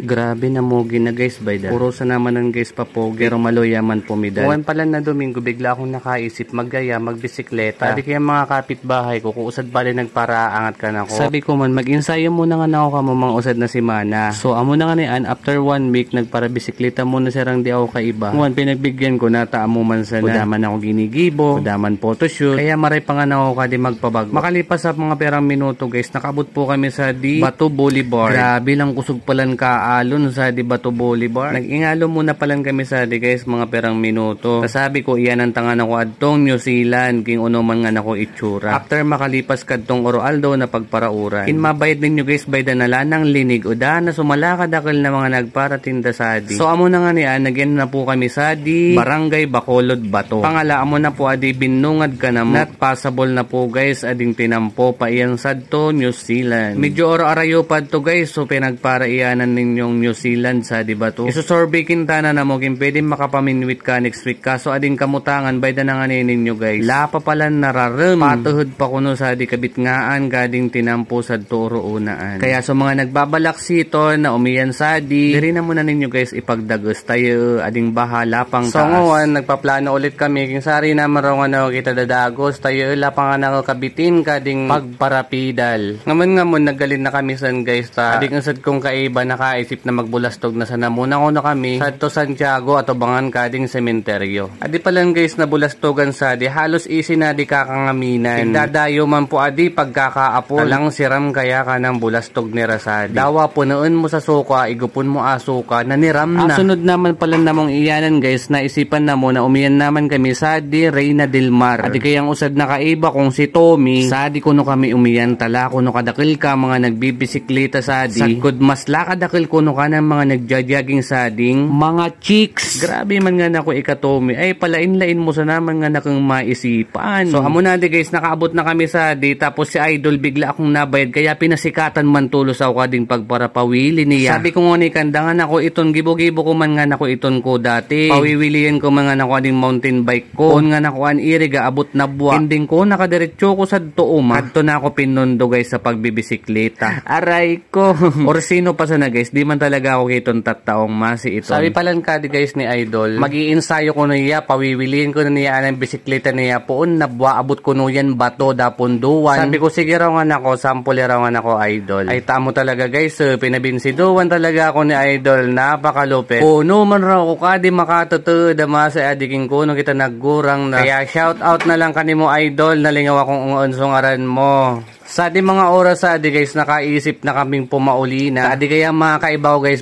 Grabe na mogi na guys by that. Puro sa naman ng guys papogi pero maloyaman pumidal. Buwan pala na Domingo bigla akong nakaisip maggaya magbisikleta. Sabi kaya mga kapitbahay ko kung usad bali nagparaangat ka na ko. Sabi ko man mag-ensayo muna nga na ako kamo mga usad na si Mana. So amo na nga niyan after 1 week nagparabisikleta muna sirang di ako kaiba. Buwan pinagbigyan ko na taamo man sana. Kudaman ako ginigibo, kudaman photoshoot. Kaya maray pa nga na ako kadi magpabago. Makalipas sa mga perang minuto guys nakabot po kami sa di Bato Boulevard. Grabe lang kusog palan kaalon sa di Bato Boulevard. Nag-ingalo muna palan kami sa di guys mga perang minuto. Sabi ko iyan ang tangan ako adtong New Zealand king uno man nga nako itsura. After makalipas kadtong Oroaldo na pagparauran. Kinmabayad ninyo guys by the nalanang linig o da na sumala kadakil na mga nagparatinda sa di. So amo na nga niyan nagyan na po kami sa di Barangay Bacolod Bato. Pangala amo na po adi binungad ka na not possible na po guys ading tinampo pa iyan sadto New Zealand. Medyo arayo pa to guys so pinagparaianan ninyong New Zealand sa di ba to. Isusurvey kinta na mo kin pwede makapaminwit ka next week kaso ading kamutangan by the nanganin ninyo guys. Lapa pala nararem patuhod pa kuno sa di kabitngaan gading tinampo sa turo unaan. Kaya so mga nagbabalak sito na umiyan sa di diri na muna ninyo guys ipagdagos tayo ading bahala pang taas. So ngayon nagpaplano ulit kami king sari na maraw nga kita dadagos tayo lapang nga kabitin kading pagparapidal. Ngamon naggalin na kami san guys ta. Ading usad kong kaiba nakaisip na magbulastog na sana muna ko na kami sa to Santiago at bangan kading sementeryo. Adi palang guys na bulastogan sa di halos easy na di kakangaminan. Dadayo man po adi pagkakaapon. Talang siram kaya ka ng bulastog ni Rasadi. Dawa punuan mo sa suka, igupon mo asuka, naniram na. Sunod naman pala namong iyanan guys, naisipan na mo na umiyan naman kami sa di Reyna del Mar. Adi kayang usad na kaiba kung si Tommy, sa di kuno kami umiyan tala kuno kadakil ka mga nagbibisikleta sa di. Sagkod mas lakadakil kuno ka ng mga nagjajogging sa ding mga chicks. Grabe man nga nako ikatomi. Ay palain-lain mo sa naman nga nakang maisipan. So amo na di guys nakaabot na kami sa di tapos si Idol bigla akong nabayad kaya pinasikatan man tulos ako kading pagparapawili niya. Sabi ko nga ni kandangan ako iton gibo-gibo ko man nga nako iton ko dati. Pawiwilian ko man nga nako ading mountain bike ko. Kung nga nako an iriga abot na buwa. Ending ko nakadiretso ko sa tuuma. Kadto na ako pinundo guys sa pagbibisikleta. Aray ko. Or sino pa sana guys, di man talaga ako kiton tattaong masi ito. Sabi palan ka di guys ni Idol, mag-iinsayo ko na niya, pawiwiliin ko na niya ang bisikleta niya poon nabwa abot ko no yan bato dapunduan. Sabi ko sige raw nga nako, sample raw nga nako Idol. Ay tamo talaga guys, pinabinsiduan talaga ako ni Idol, napakalupit. Kuno man raw ko kadi makatutud ama sa adiking kuno kita naggurang na. Kaya shout out na lang kanimo Idol, nalingaw akong unsong aran mo. Sa di mga oras sa adi guys nakaisip na kaming pumauli na. Adi kaya mga kaibaw guys